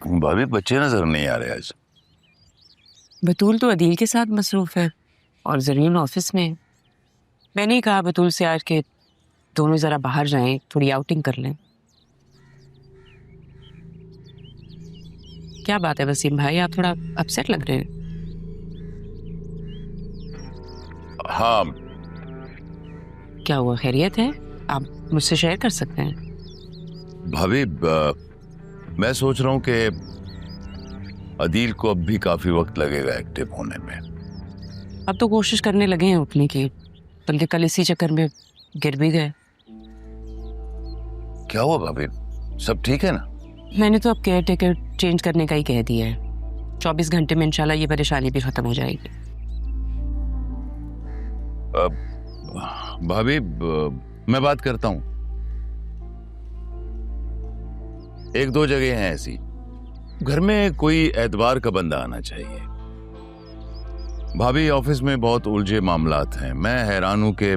भाभी बच्चे नजर नहीं आ रहे आज। बतूल तो अदील के साथ मसरूफ है और ज़रीन ऑफिस में है। मैंने ही कहा बतूल से आज के दोनों ज़रा बाहर जाएं, थोड़ी आउटिंग कर लें। क्या बात है वसीम भाई, आप थोड़ा अपसेट लग रहे हैं। हाँ क्या हुआ, खैरियत है? आप मुझसे शेयर कर सकते हैं। भाभी, मैं सोच रहा हूँ कि अदील को अब भी काफी वक्त लगेगा एक्टिव होने में। अब तो कोशिश करने लगे हैं उठने की, बल्कि कल इसी चक्कर में गिर भी गए। क्या हुआ भाभी, सब ठीक है ना? मैंने तो अब केयर टेकर चेंज करने का ही कह दिया है। 24 घंटे में इंशाल्लाह ये परेशानी भी खत्म हो जाएगी। भाभी, मैं बात करता हूँ। एक दो जगह हैं ऐसी, घर में कोई एतबार का बंदा आना चाहिए। भाभी, ऑफिस में बहुत उलझे मामलात हैं। मैं हैरान हूं कि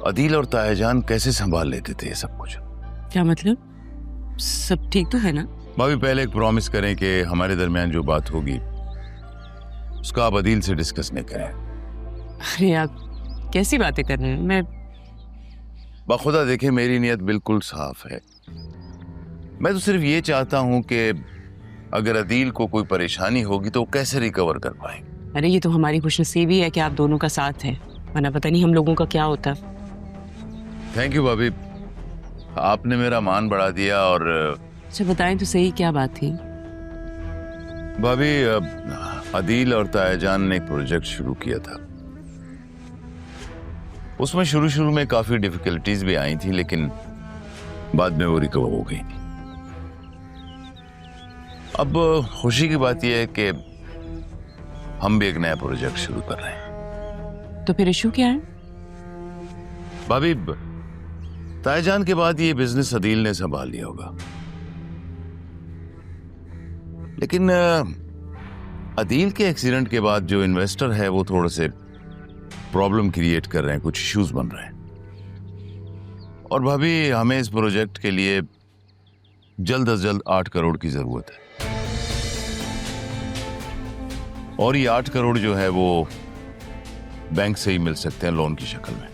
अदील और तायाजान कैसे संभाल लेते थे ये सब कुछ। क्या मतलब? सब ठीक तो है ना? भाभी, पहले एक प्रॉमिस करें कि हमारे दरमियान जो बात होगी उसका आप अदील से डिस्कस नहीं करें। अरे आप कैसी बातें कर रहे हैं? मैं बाखुदा देखे, मेरी नीयत बिल्कुल साफ है। मैं तो सिर्फ ये चाहता हूं कि अगर अदील को कोई परेशानी होगी तो वो कैसे रिकवर कर पाएंगे। अरे ये तो हमारी खुशनसीबी है कि आप दोनों का साथ है, वरना पता नहीं हम लोगों का क्या होता। थैंक यू भाभी, आपने मेरा मान बढ़ा दिया। और अच्छा बताएं तो सही, क्या बात थी? भाभी, अदील और तायाजान ने एक प्रोजेक्ट शुरू किया था। उसमें शुरू में काफी डिफिकल्टीज भी आई थी, लेकिन बाद में वो रिकवर हो गई। अब खुशी की बात यह है कि हम भी एक नया प्रोजेक्ट शुरू कर रहे हैं। तो फिर इशू क्या है? भाभी, तायाजान के बाद ये बिजनेस अदील ने संभाल लिया होगा, लेकिन अदील के एक्सीडेंट के बाद जो इन्वेस्टर है वो थोड़े से प्रॉब्लम क्रिएट कर रहे हैं, कुछ इश्यूज बन रहे हैं। और भाभी, हमें इस प्रोजेक्ट के लिए जल्द से जल्द 8 करोड़ की जरूरत है। और ये 8 करोड़ जो है वो बैंक से ही मिल सकते हैं, लोन की शक्ल में।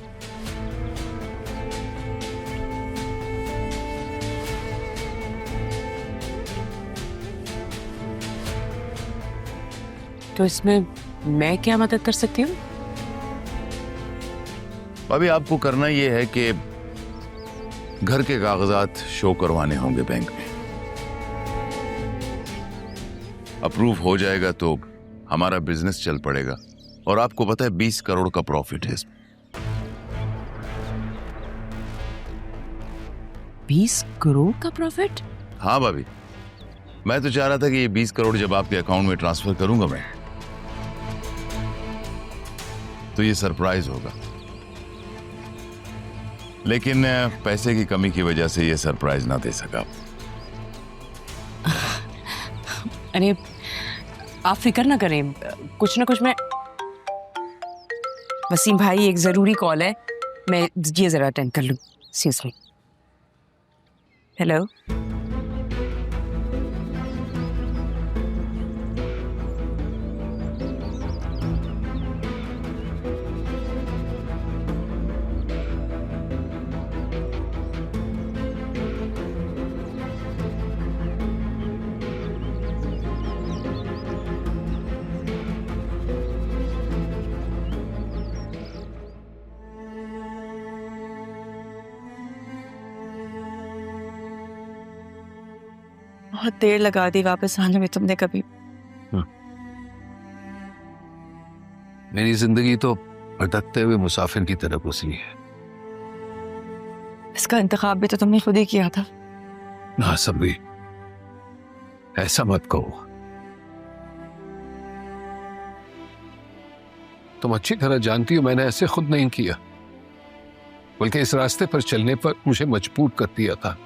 तो इसमें मैं क्या मदद कर सकती हूँ? अभी आपको करना यह है कि घर के कागजात शो करवाने होंगे बैंक में। अप्रूव हो जाएगा तो हमारा बिजनेस चल पड़ेगा। और आपको पता है 20 करोड़ का प्रॉफिट है इसमें। 20 करोड़ का प्रॉफिट? हाँ भाभी, मैं तो चाह रहा था कि ये 20 करोड़ जब आपके अकाउंट में ट्रांसफर करूंगा मैं, तो ये सरप्राइज होगा। लेकिन पैसे की कमी की वजह से ये सरप्राइज ना दे सका। अरे आप फिक्र ना करें, कुछ ना कुछ मैं। वसीम भाई, एक जरूरी कॉल है, मैं ये जरा अटेंड कर लूं। Excuse me. हेलो। बहुत देर लगा दी वापस आने में तुमने कभी। मेरी जिंदगी तो भटकते हुए मुसाफिर की तरह गुजरी है। इसका इंतखाब भी तो तुमने खुद ही किया था। ना सभी, ऐसा मत कहो। तुम अच्छी तरह जानती हो मैंने ऐसे खुद नहीं किया, बल्कि इस रास्ते पर चलने पर मुझे मजबूर कर दिया था।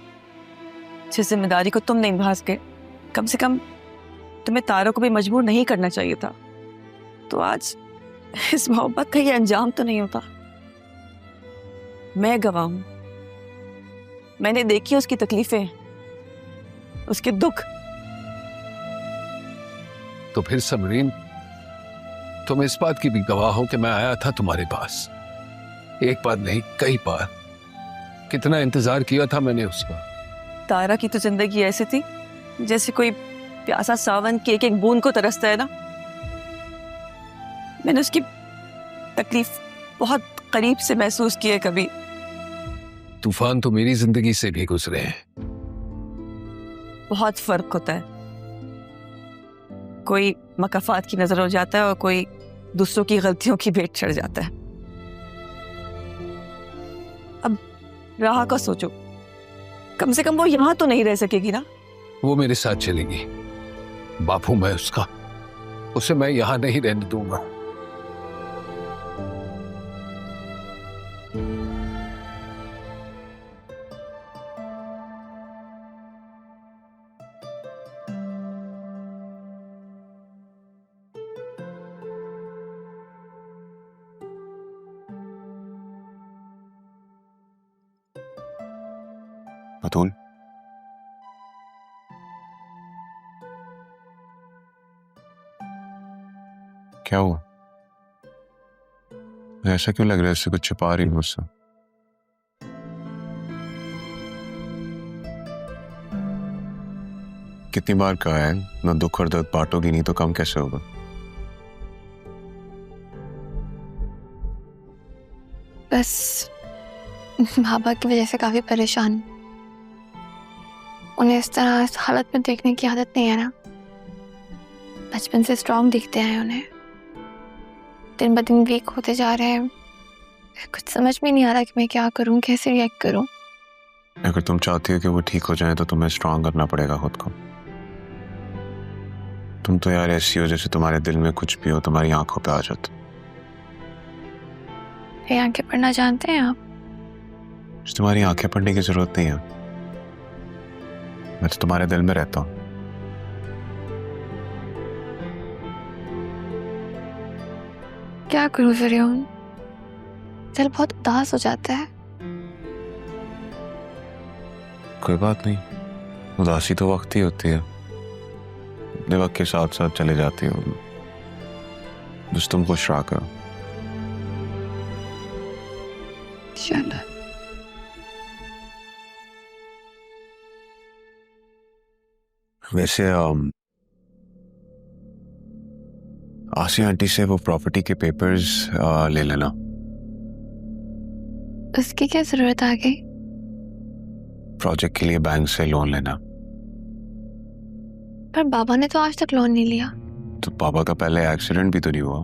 जिस जिम्मेदारी को तुम नहीं निभा सके, कम से कम तुम्हें तारों को भी मजबूर नहीं करना चाहिए था। तो आज इस मोहब्बत का ये अंजाम तो नहीं होता। मैं गवाह हूं, मैंने देखी उसकी तकलीफें, उसके दुख, तो फिर समरीन, तुम इस बात की भी गवाह हो कि मैं आया था तुम्हारे पास, एक बार नहीं कई बार। कितना इंतजार किया था मैंने उसका। तारा की तो जिंदगी ऐसी थी जैसे कोई प्यासा सावन की एक एक बूंद को तरसता है ना। मैंने उसकी तकलीफ बहुत करीब से महसूस की है कभी। तूफान तो मेरी जिंदगी से भी गुजरे हैं। बहुत फर्क होता है, कोई मकाफात की नजर हो जाता है और कोई दूसरों की गलतियों की भेंट चढ़ जाता है। अब राह का सोचो, कम से कम वो यहां तो नहीं रह सकेगी ना। वो मेरे साथ चलेगी, बापू मैं उसका, उसे मैं यहां नहीं रहने दूंगा। बतूल, क्या हुआ? ऐसा क्यों लग रहा है इससे कुछ छुपा रही हूँ मुझसे? कितनी बार कहा है ना, दुख और दर्द बांटोगी नहीं तो कम कैसे होगा? बस बाबा की वजह से काफी परेशान। उन्हें इस तरह इस हालत में देखने की आदत नहीं है ना। बचपन से स्ट्रांग दिखते हैं उन्हें, दिन ब दिन वीक होते जा रहे हैं। कुछ समझ में नहीं आ रहा कि मैं क्या करूं, कैसे रिएक्ट करूं। अगर तुम चाहती हो कि वो ठीक हो जाए तो तुम्हें स्ट्रांग करना पड़ेगा खुद को। तुम तो यार ऐसी हो जैसे तुम्हारे दिल में कुछ भी हो तुम्हारी आंखों पे आ जाता। मेरी आंखें पढ़ना जानते हैं आप? तुम्हारी आंखें पढ़ने की जरूरत नहीं है, मैं तो तुम्हारे दिल में रहता हूं। क्या करूं ज़रियून, दिल बहुत उदास हो जाता है। कोई बात नहीं, उदासी तो वक्त ही होती है, अपने वक्त के साथ साथ चले जाती हो। बस तुम खुश रहा करो। चलो। वैसे आसिया आंटी से वो प्रॉपर्टी के पेपर्स ले लेना। उसकी क्या जरूरत आ गई? प्रोजेक्ट के लिए बैंक से लोन लेना। पर बाबा ने तो आज तक लोन नहीं लिया। तो पापा का पहले एक्सीडेंट भी तो नहीं हुआ।